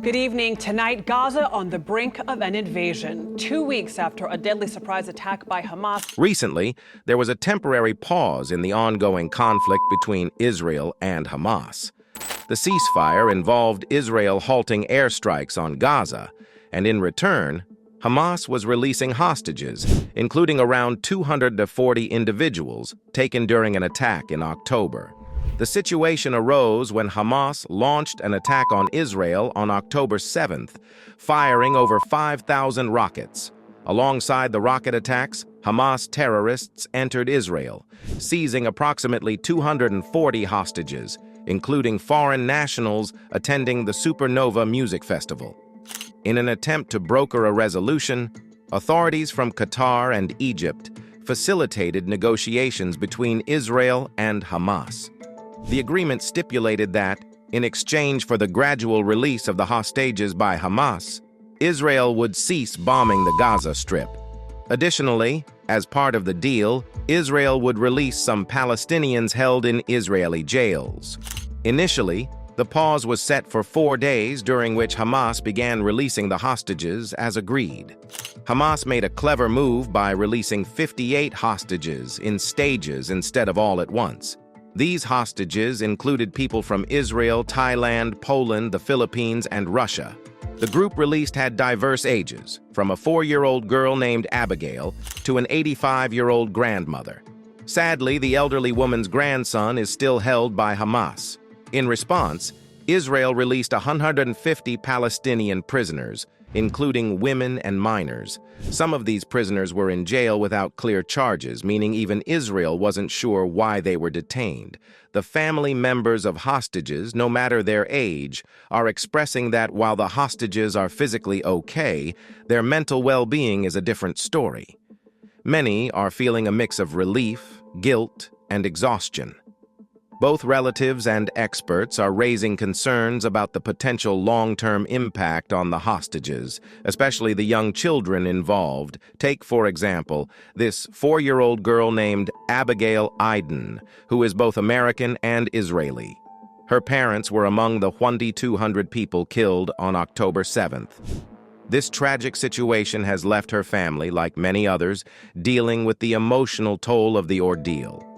Good evening. Tonight, Gaza on the brink of an invasion, 2 weeks after a deadly surprise attack by Hamas. Recently, there was a temporary pause in the ongoing conflict between Israel and Hamas. The ceasefire involved Israel halting airstrikes on Gaza, and in return, Hamas was releasing hostages, including around 240 individuals taken during an attack in October. The situation arose when Hamas launched an attack on Israel on October 7th, firing over 5,000 rockets. Alongside the rocket attacks, Hamas terrorists entered Israel, seizing approximately 240 hostages, including foreign nationals attending the Supernova Music Festival. In an attempt to broker a resolution, authorities from Qatar and Egypt facilitated negotiations between Israel and Hamas. The agreement stipulated that, in exchange for the gradual release of the hostages by Hamas, Israel would cease bombing the Gaza Strip. Additionally, as part of the deal, Israel would release some Palestinians held in Israeli jails. Initially, the pause was set for 4 days, during which Hamas began releasing the hostages as agreed. Hamas made a clever move by releasing 58 hostages in stages instead of all at once. These hostages included people from Israel, Thailand, Poland, the Philippines, and Russia. The group released had diverse ages, from a 4-year-old girl named Abigail to an 85-year-old grandmother. Sadly, the elderly woman's grandson is still held by Hamas. In response, Israel released 150 Palestinian prisoners, including women and minors. Some of these prisoners were in jail without clear charges, meaning even Israel wasn't sure why they were detained. The family members of hostages, no matter their age, are expressing that while the hostages are physically okay, their mental well-being is a different story. Many are feeling a mix of relief, guilt, and exhaustion. Both relatives and experts are raising concerns about the potential long-term impact on the hostages, especially the young children involved. Take, for example, this 4-year-old girl named Abigail Iden, who is both American and Israeli. Her parents were among the 2,200 people killed on October 7th. This tragic situation has left her family, like many others, dealing with the emotional toll of the ordeal.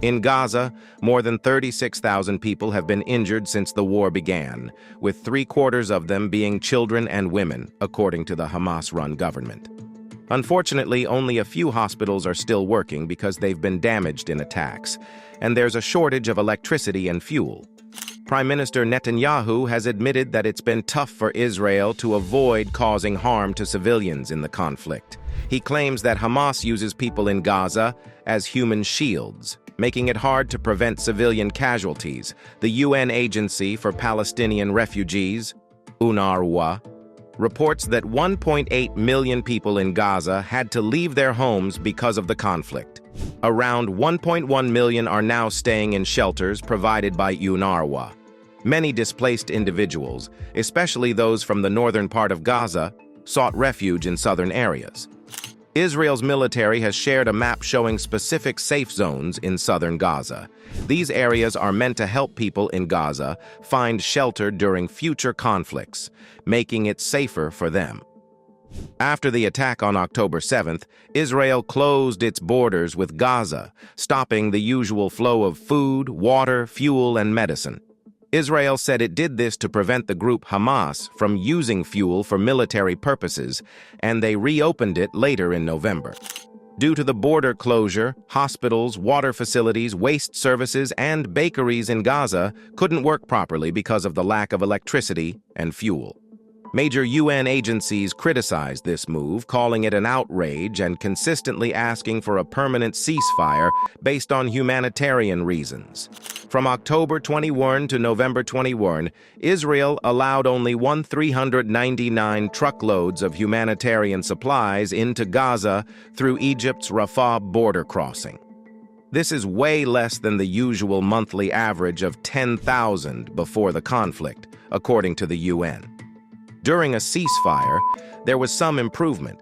In Gaza, more than 36,000 people have been injured since the war began, with 3/4 of them being children and women, according to the Hamas-run government. Unfortunately, only a few hospitals are still working because they've been damaged in attacks, and there's a shortage of electricity and fuel. Prime Minister Netanyahu has admitted that it's been tough for Israel to avoid causing harm to civilians in the conflict. He claims that Hamas uses people in Gaza as human shields, making it hard to prevent civilian casualties. The UN Agency for Palestinian Refugees, UNRWA, reports that 1.8 million people in Gaza had to leave their homes because of the conflict. Around 1.1 million are now staying in shelters provided by UNRWA. Many displaced individuals, especially those from the northern part of Gaza, sought refuge in southern areas. Israel's military has shared a map showing specific safe zones in southern Gaza. These areas are meant to help people in Gaza find shelter during future conflicts, making it safer for them. After the attack on October 7th, Israel closed its borders with Gaza, stopping the usual flow of food, water, fuel, and medicine. Israel said it did this to prevent the group Hamas from using fuel for military purposes, and they reopened it later in November. Due to the border closure, hospitals, water facilities, waste services, and bakeries in Gaza couldn't work properly because of the lack of electricity and fuel. Major UN agencies criticized this move, calling it an outrage and consistently asking for a permanent ceasefire based on humanitarian reasons. From October 21 to November 21, Israel allowed only 1,399 truckloads of humanitarian supplies into Gaza through Egypt's Rafah border crossing. This is way less than the usual monthly average of 10,000 before the conflict, according to the UN. During a ceasefire, there was some improvement,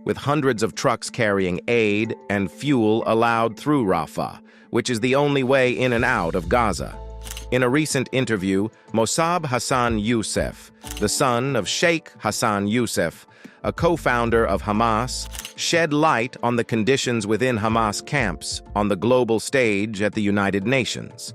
with hundreds of trucks carrying aid and fuel allowed through Rafah, which is the only way in and out of Gaza. In a recent interview, Mossab Hassan Youssef, the son of Sheikh Hassan Youssef, a co-founder of Hamas, shed light on the conditions within Hamas camps on the global stage at the United Nations.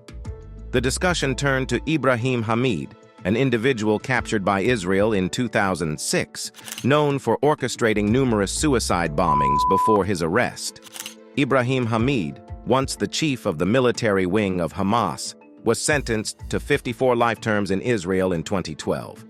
The discussion turned to Ibrahim Hamid, an individual captured by Israel in 2006, known for orchestrating numerous suicide bombings before his arrest. Ibrahim Hamid, once the chief of the military wing of Hamas, was sentenced to 54 life terms in Israel in 2012.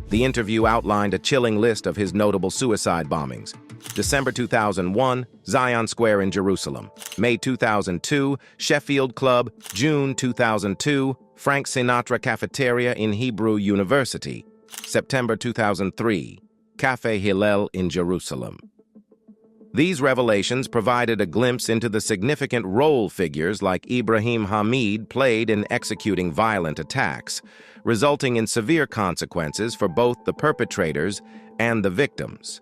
The interview outlined a chilling list of his notable suicide bombings. December 2001, Zion Square in Jerusalem. May 2002, Sheffield Club. June 2002, Frank Sinatra Cafeteria in Hebrew University. September 2003, Cafe Hillel in Jerusalem. These revelations provided a glimpse into the significant role figures like Ibrahim Hamid played in executing violent attacks, resulting in severe consequences for both the perpetrators and the victims.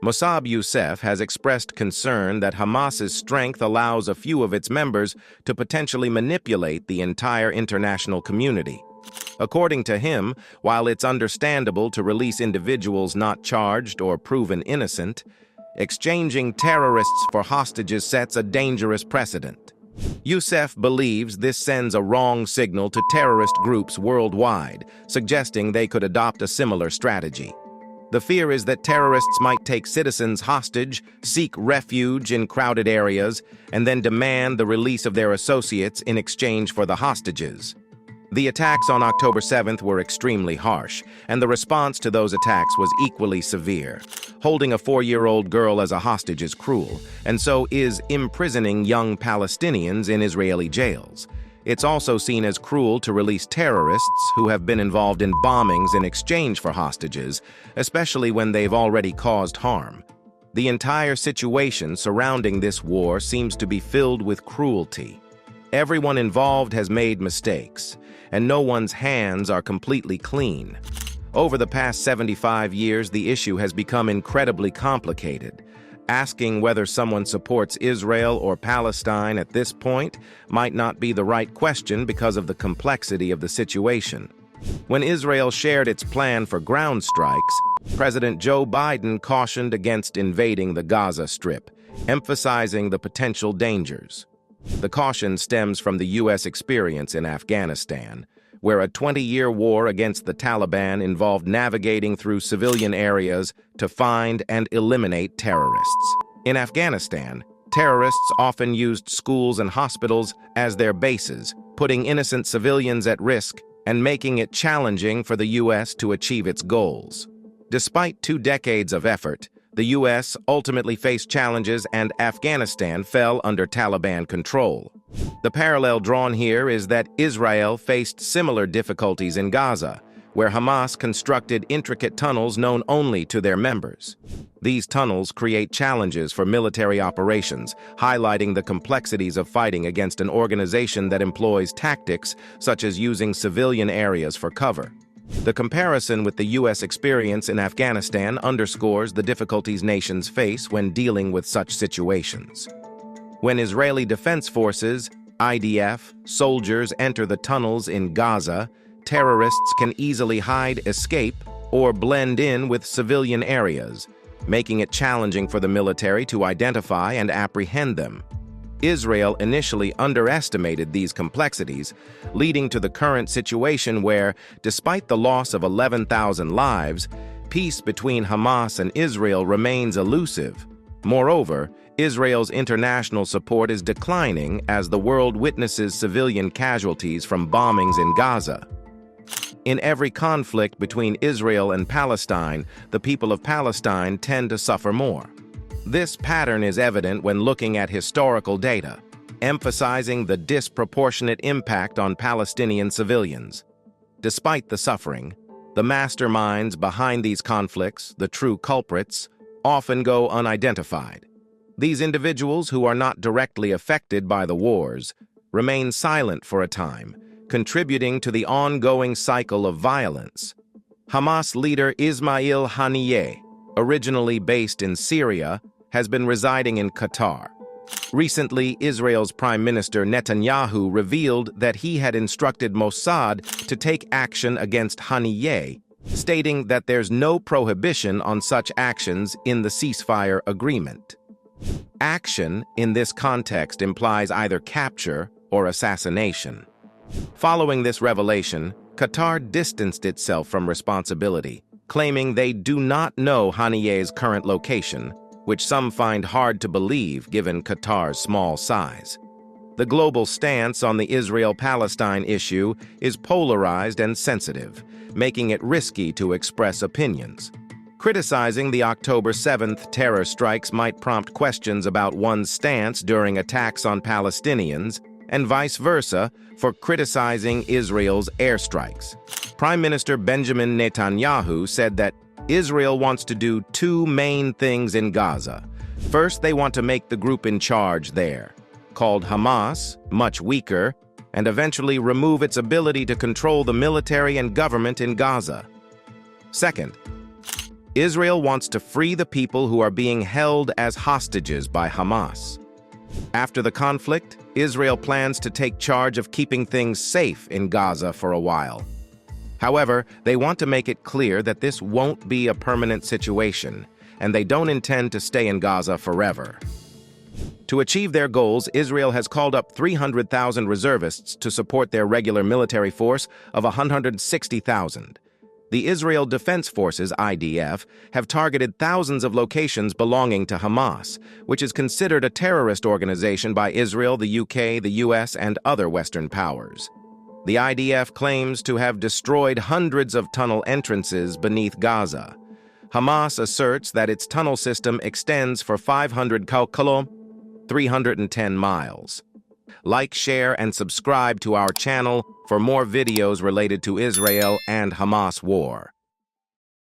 Mossab Youssef has expressed concern that Hamas's strength allows a few of its members to potentially manipulate the entire international community. According to him, while it's understandable to release individuals not charged or proven innocent, exchanging terrorists for hostages sets a dangerous precedent. Youssef believes this sends a wrong signal to terrorist groups worldwide, suggesting they could adopt a similar strategy. The fear is that terrorists might take citizens hostage, seek refuge in crowded areas, and then demand the release of their associates in exchange for the hostages. The attacks on October 7th were extremely harsh, and the response to those attacks was equally severe. Holding a 4-year-old girl as a hostage is cruel, and so is imprisoning young Palestinians in Israeli jails. It's also seen as cruel to release terrorists who have been involved in bombings in exchange for hostages, especially when they've already caused harm. The entire situation surrounding this war seems to be filled with cruelty. Everyone involved has made mistakes, and no one's hands are completely clean. Over the past 75 years, the issue has become incredibly complicated. Asking whether someone supports Israel or Palestine at this point might not be the right question because of the complexity of the situation. When Israel shared its plan for ground strikes, President Joe Biden cautioned against invading the Gaza Strip, emphasizing the potential dangers. The caution stems from the U.S. experience in Afghanistan, where a 20-year war against the Taliban involved navigating through civilian areas to find and eliminate terrorists. In Afghanistan, terrorists often used schools and hospitals as their bases, putting innocent civilians at risk and making it challenging for the U.S. to achieve its goals. Despite 2 decades of effort, the U.S. ultimately faced challenges and Afghanistan fell under Taliban control. The parallel drawn here is that Israel faced similar difficulties in Gaza, where Hamas constructed intricate tunnels known only to their members. These tunnels create challenges for military operations, highlighting the complexities of fighting against an organization that employs tactics such as using civilian areas for cover. The comparison with the U.S. experience in Afghanistan underscores the difficulties nations face when dealing with such situations. When Israeli Defense Forces, IDF, soldiers enter the tunnels in Gaza, terrorists can easily hide, escape, or blend in with civilian areas, making it challenging for the military to identify and apprehend them. Israel initially underestimated these complexities, leading to the current situation where, despite the loss of 11,000 lives, peace between Hamas and Israel remains elusive. Moreover, Israel's international support is declining as the world witnesses civilian casualties from bombings in Gaza. In every conflict between Israel and Palestine, the people of Palestine tend to suffer more. This pattern is evident when looking at historical data, emphasizing the disproportionate impact on Palestinian civilians. Despite the suffering, the masterminds behind these conflicts, the true culprits, often go unidentified. These individuals, who are not directly affected by the wars, remain silent for a time, contributing to the ongoing cycle of violence. Hamas leader Ismail Haniyeh, originally based in Syria, has been residing in Qatar. Recently, Israel's Prime Minister Netanyahu revealed that he had instructed Mossad to take action against Haniyeh, stating that there's no prohibition on such actions in the ceasefire agreement. Action in this context implies either capture or assassination. Following this revelation, Qatar distanced itself from responsibility, claiming they do not know Haniyeh's current location, which some find hard to believe given Qatar's small size. The global stance on the Israel-Palestine issue is polarized and sensitive, making it risky to express opinions. Criticizing the October 7th terror strikes might prompt questions about one's stance during attacks on Palestinians, and vice versa for criticizing Israel's airstrikes. Prime Minister Benjamin Netanyahu said that Israel wants to do two main things in Gaza. First, they want to make the group in charge there, called Hamas, much weaker, and eventually remove its ability to control the military and government in Gaza. Second, Israel wants to free the people who are being held as hostages by Hamas. After the conflict, Israel plans to take charge of keeping things safe in Gaza for a while. However, they want to make it clear that this won't be a permanent situation, and they don't intend to stay in Gaza forever. To achieve their goals, Israel has called up 300,000 reservists to support their regular military force of 160,000. The Israel Defense Forces, IDF, have targeted thousands of locations belonging to Hamas, which is considered a terrorist organization by Israel, the UK, the US, and other Western powers. The IDF claims to have destroyed hundreds of tunnel entrances beneath Gaza. Hamas asserts that its tunnel system extends for 500 km, 310 miles. Like, share, and subscribe to our channel for more videos related to Israel and Hamas war.